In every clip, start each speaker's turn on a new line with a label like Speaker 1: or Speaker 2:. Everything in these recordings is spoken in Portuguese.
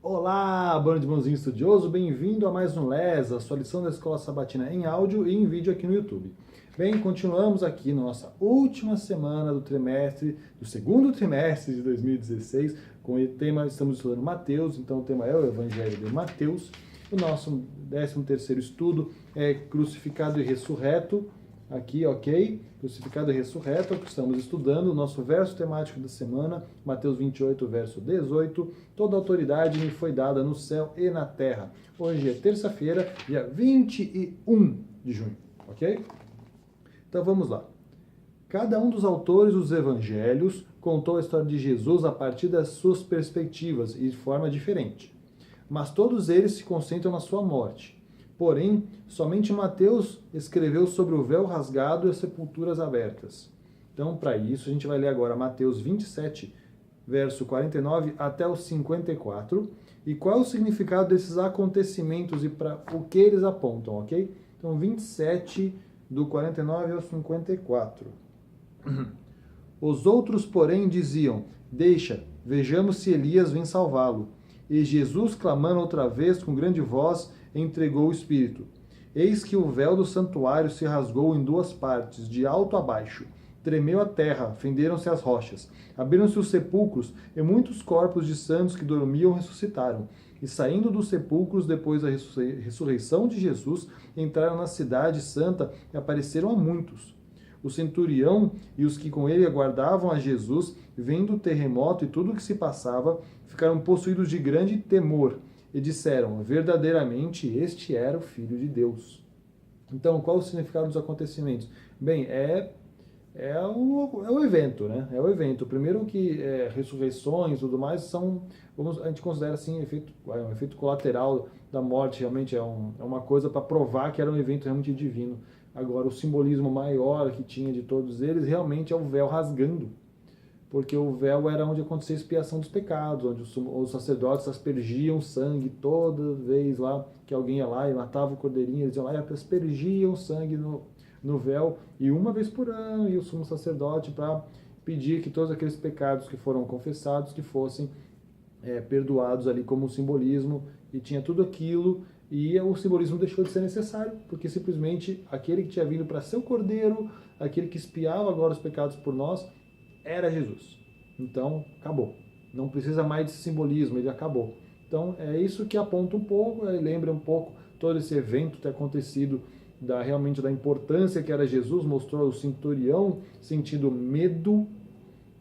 Speaker 1: Olá, bando de bonzinho estudioso, bem-vindo a mais um LES, a sua lição da Escola Sabatina em áudio e em vídeo aqui no YouTube. Bem, continuamos aqui na nossa última semana do segundo trimestre de 2016, com o tema, estamos estudando Mateus, então o tema é o Evangelho de Mateus. O nosso 13º estudo é Crucificado e Ressurreto, aqui, ok? Crucificado e ressurreto, é o que estamos estudando, o nosso verso temático da semana, Mateus 28, verso 18. Toda autoridade me foi dada no céu e na terra. Hoje é terça-feira, dia 21 de junho, ok? Então vamos lá. Cada um dos autores dos evangelhos contou a história de Jesus a partir das suas perspectivas e de forma diferente. Mas todos eles se concentram na sua morte. Porém, somente Mateus escreveu sobre o véu rasgado e as sepulturas abertas. Então, para isso, a gente vai ler agora Mateus 27, verso 49 até o 54. E qual é o significado desses acontecimentos e para o que eles apontam, ok? Então, 27, do 49 ao 54. Os outros, porém, diziam: Deixa, vejamos se Elias vem salvá-lo. E Jesus, clamando outra vez com grande voz, entregou o Espírito. Eis que o véu do santuário se rasgou em duas partes, de alto a baixo. Tremeu a terra, fenderam-se as rochas. Abriram-se os sepulcros, e muitos corpos de santos que dormiam ressuscitaram. E saindo dos sepulcros, depois da ressurreição de Jesus, entraram na cidade santa e apareceram a muitos. O centurião e os que com ele aguardavam a Jesus, vendo o terremoto e tudo o que se passava, ficaram possuídos de grande temor e disseram: verdadeiramente este era o Filho de Deus. Então, qual o significado dos acontecimentos? Bem, é o evento, né? É o evento. Primeiro que ressurreições e tudo mais a gente considera assim, um efeito colateral da morte, realmente é uma coisa para provar que era um evento realmente divino. Agora, o simbolismo maior que tinha de todos eles realmente é o véu rasgando, porque o véu era onde acontecia a expiação dos pecados, onde os sacerdotes aspergiam sangue toda vez lá que alguém ia lá e matava o cordeirinho, eles iam lá e aspergiam sangue no véu, e uma vez por ano ia o sumo sacerdote para pedir que todos aqueles pecados que foram confessados que fossem perdoados ali como um simbolismo, e tinha tudo aquilo, e o simbolismo deixou de ser necessário, porque simplesmente aquele que tinha vindo para ser o cordeiro, aquele que expiava agora os pecados por nós, era Jesus. Então, acabou. Não precisa mais desse simbolismo, ele acabou. Então, é isso que aponta um pouco, lembra um pouco todo esse evento ter acontecido, realmente da importância que era Jesus, mostrou o centurião sentindo medo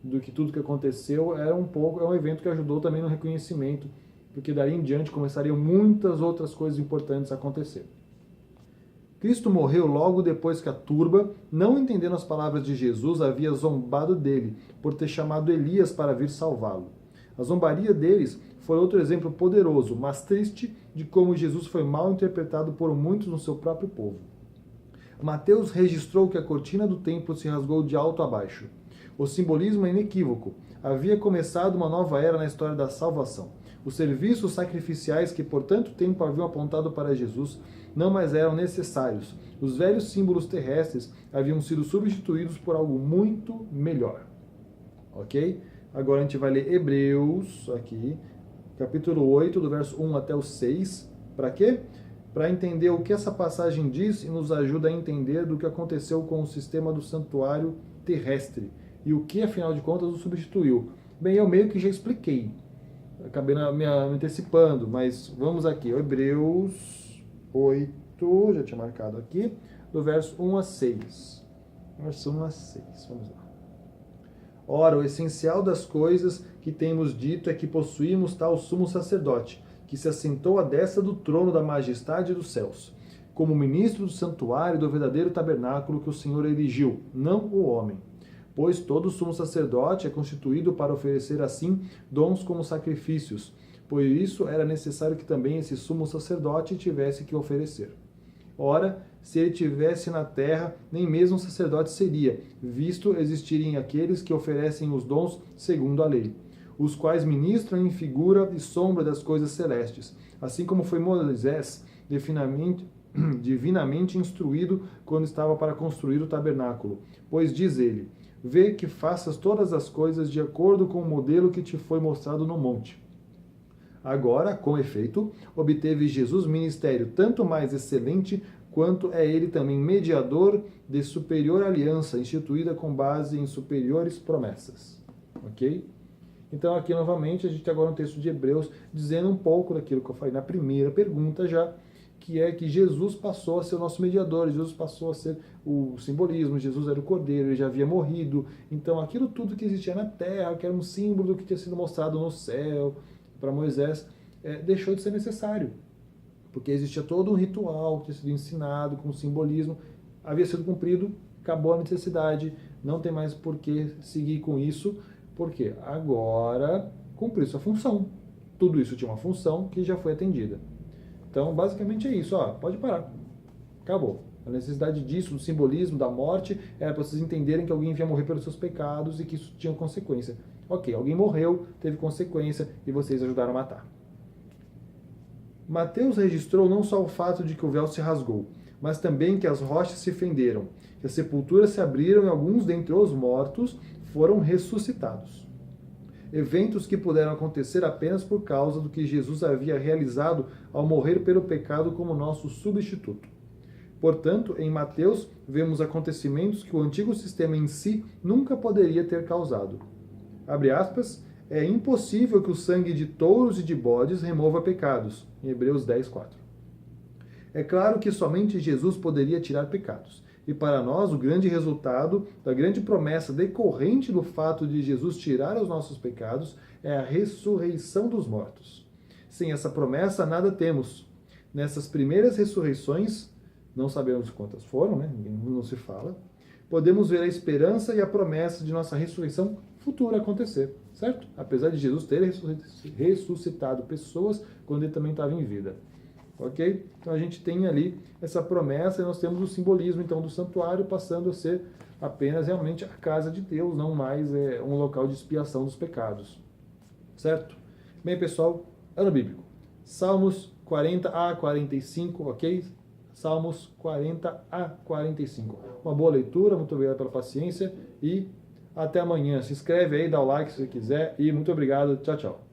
Speaker 1: do que tudo que aconteceu, é um evento que ajudou também no reconhecimento, porque daí em diante começariam muitas outras coisas importantes a acontecer. Cristo morreu logo depois que a turba, não entendendo as palavras de Jesus, havia zombado dele, por ter chamado Elias para vir salvá-lo. A zombaria deles foi outro exemplo poderoso, mas triste, de como Jesus foi mal interpretado por muitos no seu próprio povo. Mateus registrou que a cortina do templo se rasgou de alto a baixo. O simbolismo é inequívoco. Havia começado uma nova era na história da salvação. Os serviços sacrificiais que por tanto tempo haviam apontado para Jesus não mais eram necessários. Os velhos símbolos terrestres haviam sido substituídos por algo muito melhor. Ok? Agora a gente vai ler Hebreus, aqui, capítulo 8, do verso 1 até o 6. Para quê? Para entender o que essa passagem diz e nos ajuda a entender do que aconteceu com o sistema do santuário terrestre e o que, afinal de contas, o substituiu. Bem, eu meio que já expliquei, acabei me antecipando, mas vamos aqui, Hebreus 8, já tinha marcado aqui, do verso 1 a 6. Verso 1 a 6, vamos lá. Ora, o essencial das coisas que temos dito é que possuímos tal sumo sacerdote, que se assentou à destra do trono da majestade dos céus, como ministro do santuário e do verdadeiro tabernáculo que o Senhor erigiu, não o homem. Pois todo sumo sacerdote é constituído para oferecer assim dons como sacrifícios, por isso era necessário que também esse sumo sacerdote tivesse que oferecer. Ora, se ele tivesse na terra, nem mesmo sacerdote seria, visto existirem aqueles que oferecem os dons segundo a lei, os quais ministram em figura e sombra das coisas celestes, assim como foi Moisés divinamente instruído quando estava para construir o tabernáculo. Pois diz ele: vê que faças todas as coisas de acordo com o modelo que te foi mostrado no monte. Agora, com efeito, obteve Jesus ministério tanto mais excelente, quanto é ele também mediador de superior aliança, instituída com base em superiores promessas. Ok? Então aqui novamente a gente tem agora um texto de Hebreus dizendo um pouco daquilo que eu falei na primeira pergunta já, que é que Jesus passou a ser o nosso mediador, Jesus passou a ser o simbolismo, Jesus era o Cordeiro, ele já havia morrido, então aquilo tudo que existia na terra, que era um símbolo do que tinha sido mostrado no céu para Moisés, deixou de ser necessário, porque existia todo um ritual que tinha sido ensinado com simbolismo, havia sido cumprido, acabou a necessidade, não tem mais por que seguir com isso, porque agora cumpriu sua função. Tudo isso tinha uma função que já foi atendida. Então, basicamente é isso. Pode parar. Acabou. A necessidade disso, do simbolismo, da morte, era para vocês entenderem que alguém ia morrer pelos seus pecados e que isso tinha consequência. Ok, alguém morreu, teve consequência e vocês ajudaram a matar. Mateus registrou não só o fato de que o véu se rasgou, mas também que as rochas se fenderam, que as sepulturas se abriram e alguns dentre os mortos foram ressuscitados. Eventos que puderam acontecer apenas por causa do que Jesus havia realizado ao morrer pelo pecado como nosso substituto. Portanto, em Mateus, vemos acontecimentos que o antigo sistema em si nunca poderia ter causado. Abre aspas, é impossível que o sangue de touros e de bodes remova pecados, em Hebreus 10, 4. É claro que somente Jesus poderia tirar pecados. E para nós, o grande resultado da grande promessa decorrente do fato de Jesus tirar os nossos pecados é a ressurreição dos mortos. Sem essa promessa, nada temos. Nessas primeiras ressurreições, não sabemos quantas foram, né? Não se fala, podemos ver a esperança e a promessa de nossa ressurreição futura acontecer, certo? Apesar de Jesus ter ressuscitado pessoas quando ele também estava em vida. Ok? Então a gente tem ali essa promessa e nós temos o simbolismo então do santuário passando a ser apenas realmente a casa de Deus, não mais um local de expiação dos pecados. Certo? Bem, pessoal, ano bíblico. Salmos 40 a 45, ok? Salmos 40 a 45. Uma boa leitura, muito obrigado pela paciência e até amanhã. Se inscreve aí, dá o like se você quiser e muito obrigado. Tchau, tchau.